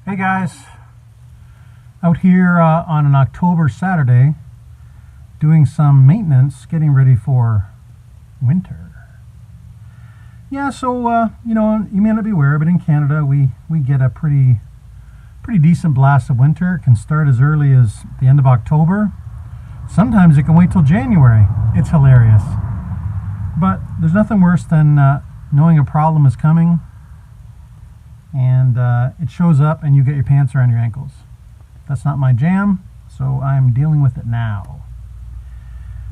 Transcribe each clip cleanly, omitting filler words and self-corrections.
Hey guys, out here on an October Saturday doing some maintenance, getting ready for winter. Yeah, so you may not be aware, but in Canada we get a pretty decent blast of winter. It can start as early as the end of October. Sometimes it can wait till January. It's hilarious. But there's nothing worse than knowing a problem is coming and it shows up and you get your pants around your ankles. That's not my jam, so I'm dealing with it now.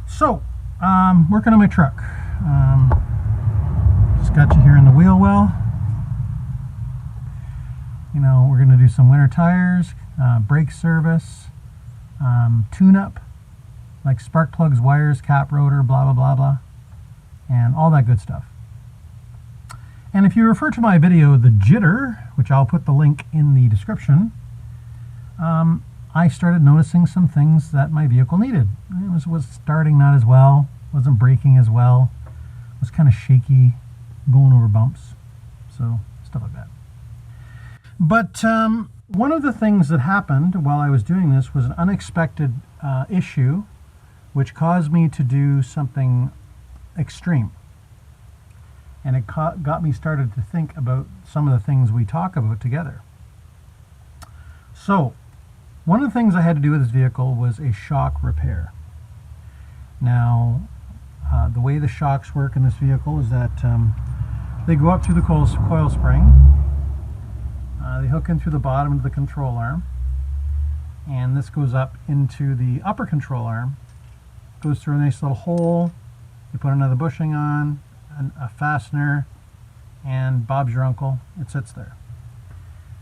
So, working on my truck. Just got you here in the wheel well. You know, we're going to do some winter tires, brake service, tune-up, like spark plugs, wires, cap rotor, blah, blah, blah, blah, and all that good stuff. And if you refer to my video, The Jitter, which I'll put the link in the description, I started noticing some things that my vehicle needed. It was starting not as well, wasn't braking as well, was kind of shaky, going over bumps, so stuff like that. But one of the things that happened while I was doing this was an unexpected issue which caused me to do something extreme. And it got me started to think about some of the things we talk about together. So, one of the things I had to do with this vehicle was a shock repair. Now, the way the shocks work in this vehicle is that they go up through the coil spring, they hook in through the bottom into the control arm, and this goes up into the upper control arm, goes through a nice little hole, you put another bushing on, a fastener, and Bob's your uncle, it sits there.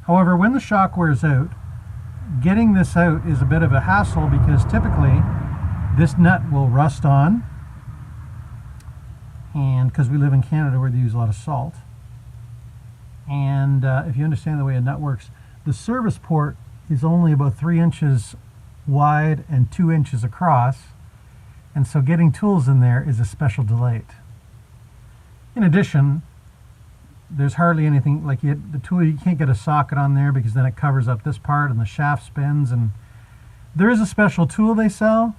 However, when the shock wears out, getting this out is a bit of a hassle because typically this nut will rust on, and because we live in Canada where they use a lot of salt, and if you understand the way a nut works, the service port is only about 3 inches wide and 2 inches across, and so getting tools in there is a special delight. In addition, there's hardly anything, like the tool, you can't get a socket on there because then it covers up this part and the shaft spins, and there is a special tool they sell,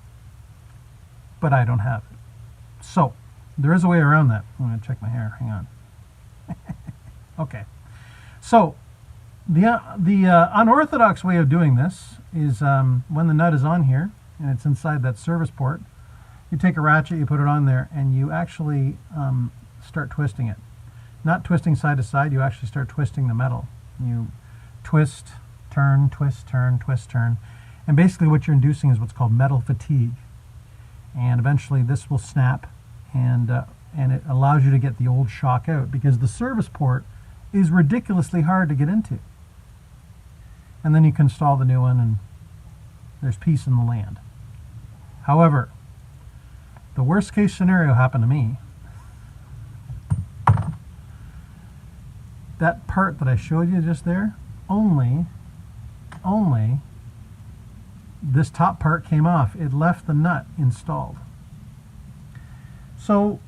but I don't have it. So, there is a way around that. I'm going to check my hair, hang on. Okay. So, the unorthodox way of doing this is when the nut is on here and it's inside that service port, you take a ratchet, you put it on there, and you actually start twisting it. Not twisting side to side, you actually start twisting the metal. You twist, turn, twist, turn, twist, turn. And basically what you're inducing is what's called metal fatigue. And eventually this will snap, and it allows you to get the old shock out because the service port is ridiculously hard to get into. And then you can install the new one and there's peace in the land. However, the worst case scenario happened to me. That part that I showed you just there, only this top part came off. It left the nut installed. So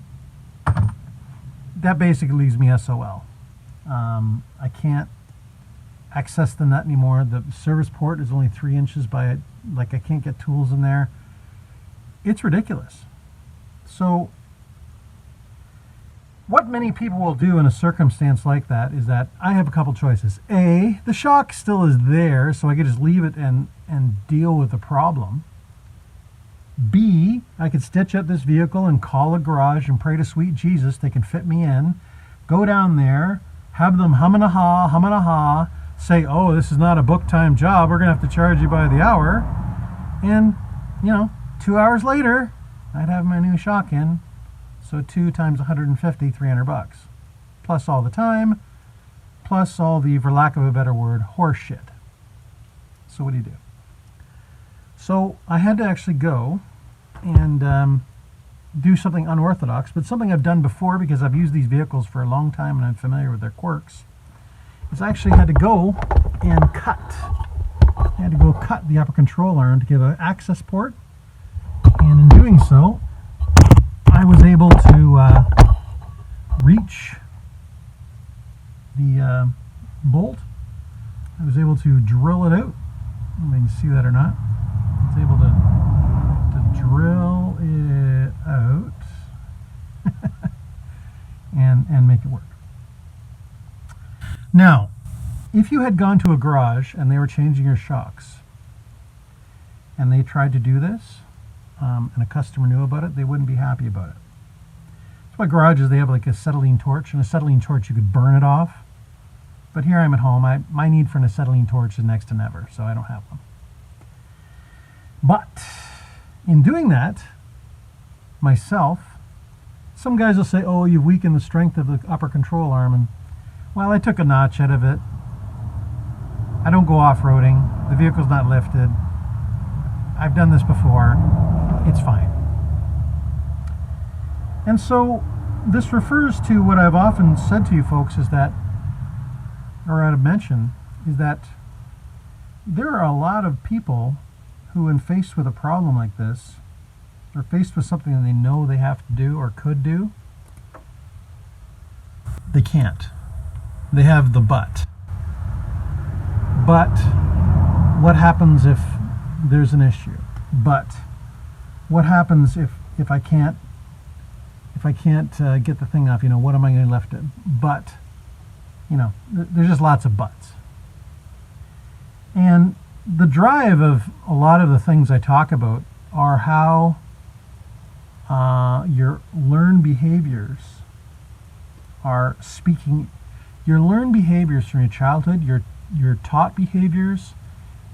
that basically leaves me SOL. I can't access the nut anymore. The service port is only 3 inches by it. Like, I can't get tools in there. It's ridiculous. So what many people will do in a circumstance like that is that I have a couple choices. A, the shock still is there, so I could just leave it and deal with the problem. B, I could stitch up this vehicle and call a garage and pray to sweet Jesus they can fit me in, go down there, have them hum and a ha, say, oh, this is not a book time job, we're going to have to charge you by the hour, and, 2 hours later, I'd have my new shock in. So 2 times 150, $300. Plus all the time, plus all the, for lack of a better word, horse shit. So what do you do? So I had to actually go and do something unorthodox, but something I've done before because I've used these vehicles for a long time and I'm familiar with their quirks, is I actually had to go and cut. I had to go cut the upper control arm to give an access port, and in doing so, I was able to reach the bolt. I was able able to drill it out. I don't know if you can see that or not. It's able to drill it out and make it work. Now, if you had gone to a garage and they were changing your shocks and they tried to do this and a customer knew about it, they wouldn't be happy about it. That's why garages, they have like a acetylene torch, and acetylene torch you could burn it off. But here I'm at home, my need for an acetylene torch is next to never, so I don't have one. But in doing that, myself, some guys will say, oh, you've weakened the strength of the upper control arm, and well, I took a notch out of it. I don't go off-roading. The vehicle's not lifted. I've done this before. It's fine. And so this refers to what I've often said to you folks is that, or I've mentioned, is that there are a lot of people who, when faced with a problem like this, or faced with something that they know they have to do or could do, they can't. They have the but. But what happens if there's an issue? But what happens if I can't get the thing off? You know, what am I going to lift it? But, you know, there's just lots of buts. And the drive of a lot of the things I talk about are how your learned behaviors are speaking. Your learned behaviors from your childhood, your taught behaviors,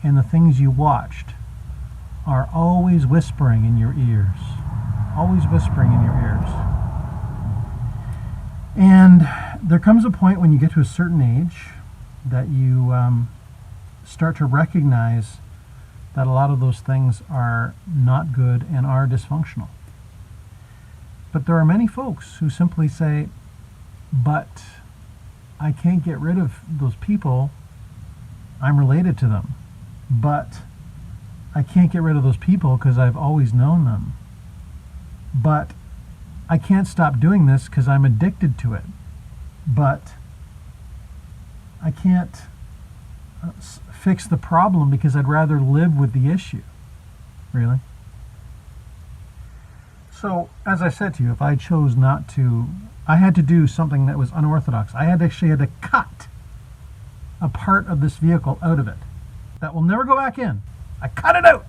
and the things you watched are always whispering in your ears. Always whispering in your ears. And there comes a point when you get to a certain age that you start to recognize that a lot of those things are not good and are dysfunctional. But there are many folks who simply say, but I can't get rid of those people. I'm related to them. But I can't get rid of those people because I've always known them. But I can't stop doing this because I'm addicted to it. But I can't fix the problem because I'd rather live with the issue. Really? So, as I said to you, if I chose not to, I had to do something that was unorthodox. I actually had to cut a part of this vehicle out of it. That will never go back in. I cut it out.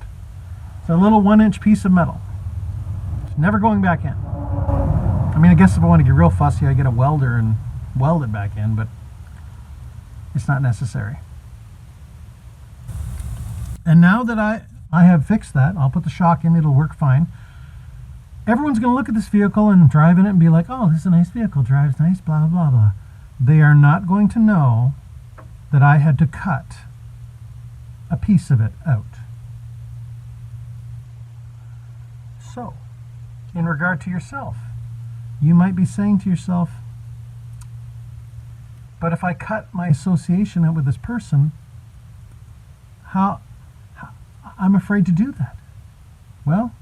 It's a little 1-inch piece of metal. It's never going back in. I mean, I guess if I want to get real fussy, I get a welder and weld it back in, but it's not necessary. And now that I have fixed that, I'll put the shock in, it'll work fine. Everyone's going to look at this vehicle and drive in it and be like, oh, this is a nice vehicle, drives nice, blah, blah, blah. They are not going to know that I had to cut a piece of it out. So, in regard to yourself, you might be saying to yourself, but if I cut my association out with this person, how I'm afraid to do that. Well,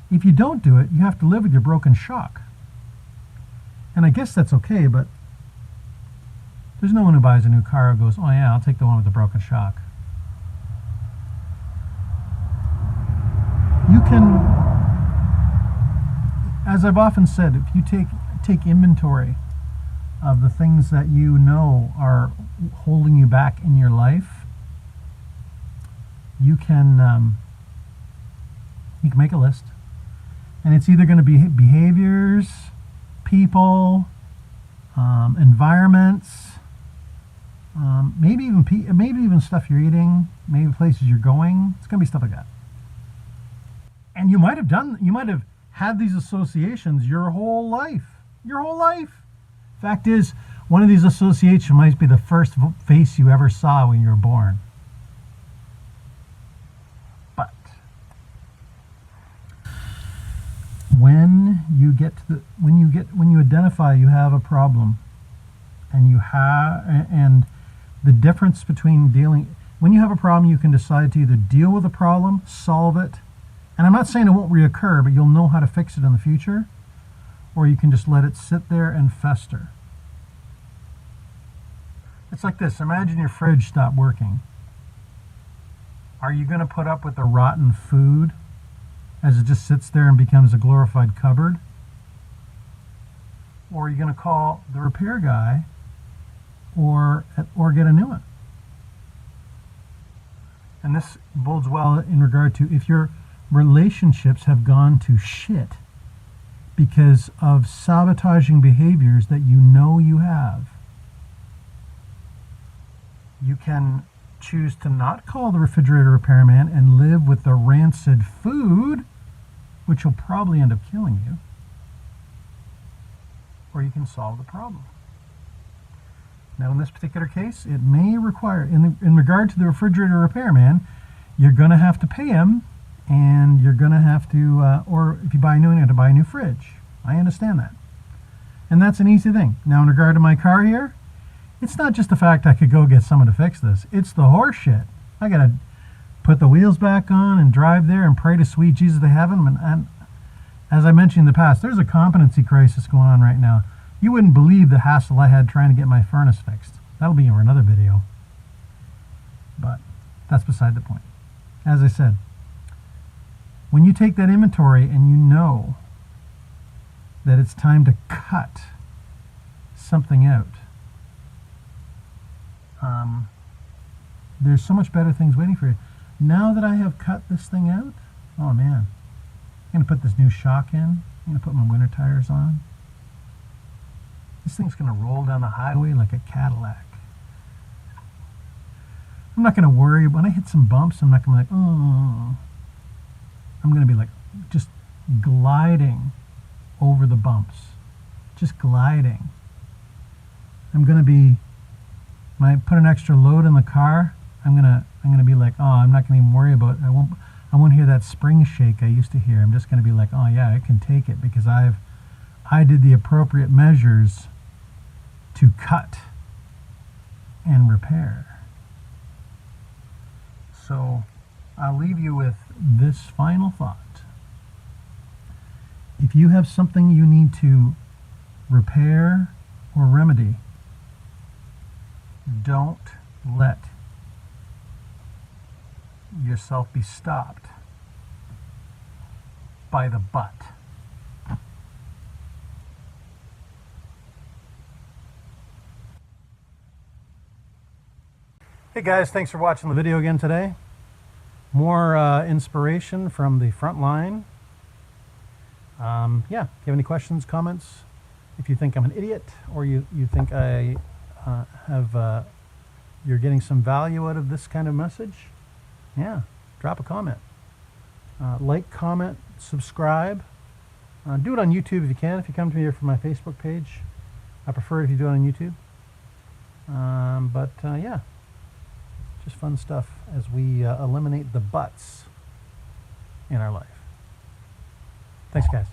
if you don't do it, you have to live with your broken shock. And I guess that's okay, but there's no one who buys a new car who goes, oh yeah, I'll take the one with the broken shock. You can, as I've often said, if you take inventory of the things that you know are holding you back in your life, you can make a list. And it's either going to be behaviors, people, environments, maybe even stuff you're eating, maybe places you're going. It's going to be stuff like that. And you might have had these associations your whole life. Your whole life. Fact is, one of these associations might be the first face you ever saw when you were born. But when you identify you have a problem, and the difference between when you have a problem, you can decide to either deal with the problem, solve it, and I'm not saying it won't reoccur, but you'll know how to fix it in the future, or you can just let it sit there and fester. It's like this. Imagine your fridge stopped working. Are you going to put up with the rotten food as it just sits there and becomes a glorified cupboard? Or are you going to call the repair guy or get a new one? And this bodes well in regard to if your relationships have gone to shit because of sabotaging behaviors that you know you have. You can choose to not call the refrigerator repairman and live with the rancid food, which will probably end up killing you. Or you can solve the problem. Now, in this particular case, it may require, in regard to the refrigerator repairman, you're going to have to pay him, and you're going to have to, or if you buy a new one, you have to buy a new fridge. I understand that. And that's an easy thing. Now, in regard to my car here, it's not just the fact I could go get someone to fix this. It's the horse shit. I got to put the wheels back on and drive there and pray to sweet Jesus they have them. And as I mentioned in the past, there's a competency crisis going on right now. You wouldn't believe the hassle I had trying to get my furnace fixed. That'll be for another video. But that's beside the point. As I said, when you take that inventory and you know that it's time to cut something out, there's so much better things waiting for you. Now that I have cut this thing out, oh man, I'm going to put this new shock in. I'm going to put my winter tires on. This thing's going to roll down the highway like a Cadillac. I'm not going to worry. When I hit some bumps, I'm not going to be like, oh. I'm going to be like just gliding over the bumps. Just gliding. I'm going to be, when I put an extra load in the car, I'm gonna be like, oh, I'm not going to even worry about it. I won't hear that spring shake I used to hear. I'm just going to be like, oh yeah, I can take it because I did the appropriate measures to cut and repair. So I'll leave you with this final thought. If you have something you need to repair or remedy, don't let yourself be stopped by the but. Hey guys, thanks for watching the video again today. More inspiration from the front line. Yeah, if you have any questions, comments, if you think I'm an idiot or you think I you're getting some value out of this kind of message, yeah, drop a comment. Like, comment, subscribe. Do it on YouTube if you can. If you come to me here from my Facebook page, I prefer if you do it on YouTube. Yeah, just fun stuff as we eliminate the buts in our life. Thanks, guys.